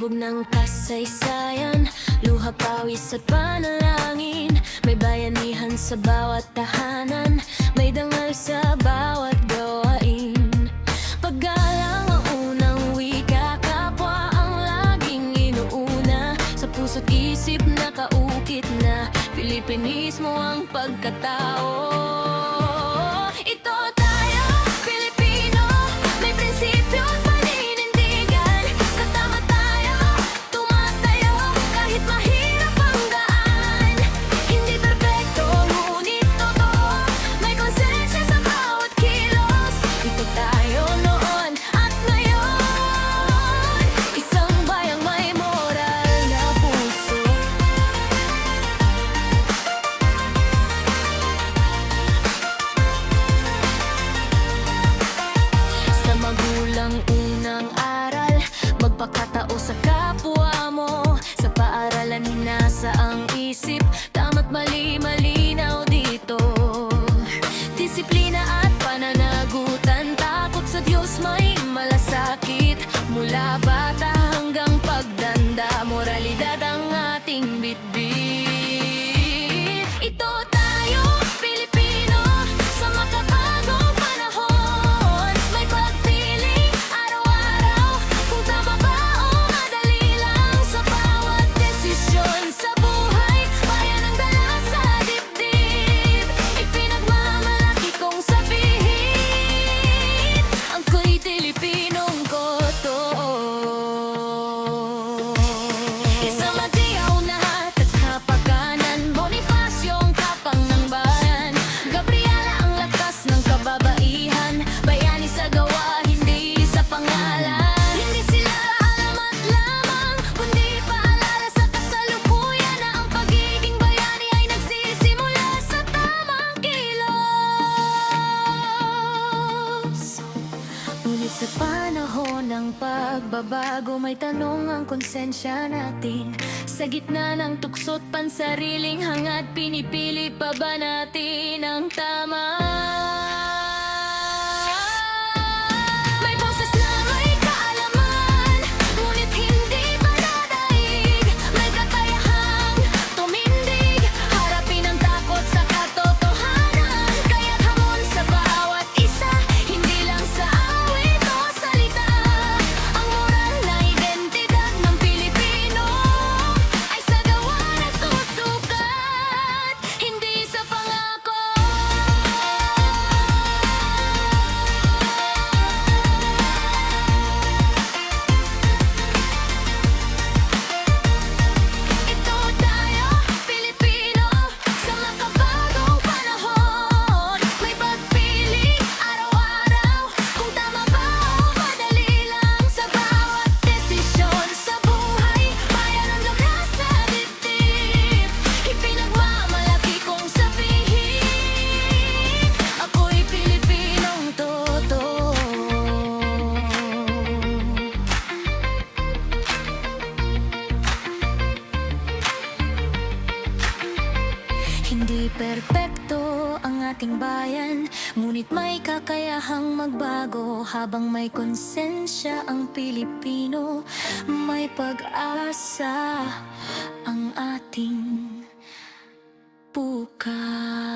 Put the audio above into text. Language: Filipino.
Hubog ng kasaysayan, luha, pawis at panalangin. May bayanihan sa bawat tahanan, may dangal sa bawat gawain. Paggalang ang unang wika, kapwa ang laging inuuna. Sa puso't isip nakaukit na Pilipinismo ang pagkatao. Ito tayo, Pilipino, may prinsipyo at paninindigan. Sa tama tayo, tumatayo, kahit mahirap ang daan. Hindi perfecto, ngunit totoo, may konsensya sa bawat kilos. Ito tayo noon at ngayon, isang bayang may moral na puso. Sa magulang unang aral, magpakatao sa kapwa mo. Sa paaralan hinasa ang isip, tama't mali malinaw dito. Disiplina at pananagutan, takot sa Diyos may malasakit. Mula bata hanggang pagdanda, moralidad ang ating bitbit. Ito tayo, Pilipino, sa makabagong panahon. May pagpili araw-araw, kung tama ba o madali lang. Sa bawat desisyon sa buhay, bayan ang dala sa dibdib. Ipinagmamalaki kong sabihin, ako'y Pilipinong totoo. Isang matiyaw na at kapakanan, Bonifacio ang tapang ng bayan, Gabriela ang lakas ng kababaihan. Bayani sa gawa, hindi sa pangalan. Hindi sila alamat lamang, kundi paalala sa kasalukuyan na ang pagiging bayani ay nagsisimula sa tamang kilos. Ngunit sa panahon ng pagbabago, may tanong ang konsensya natin. Sa gitna ng tuksot pansariling hangad, pinipili pa ba natin ang tama? May boses na may kaalaman, ngunit hindi pa nadaig. May kakayahang tumindig, harapin ang takot sa katotohanan. Kaya't hamon sa bawat isa, hindi lang sa awit o salita. Ang moral na identidad ng Pilipino ay sa gawa na susukat, hindi sa pangako. Ito tayo, Pilipino, sa makabagong panahon. May pagpili araw-araw, kung tama ba o madali lang. Sa bawat desisyon sa buhay, bayan ang lakas sa dibdib. Ipinagmamalaki kong sabihin, ako'y Pilipinong totoo. Hindi perpekto ang ating bayan, ngunit may kakayahang magbago. Habang may konsensya ang Pilipino, may pag-asa ang ating bukas.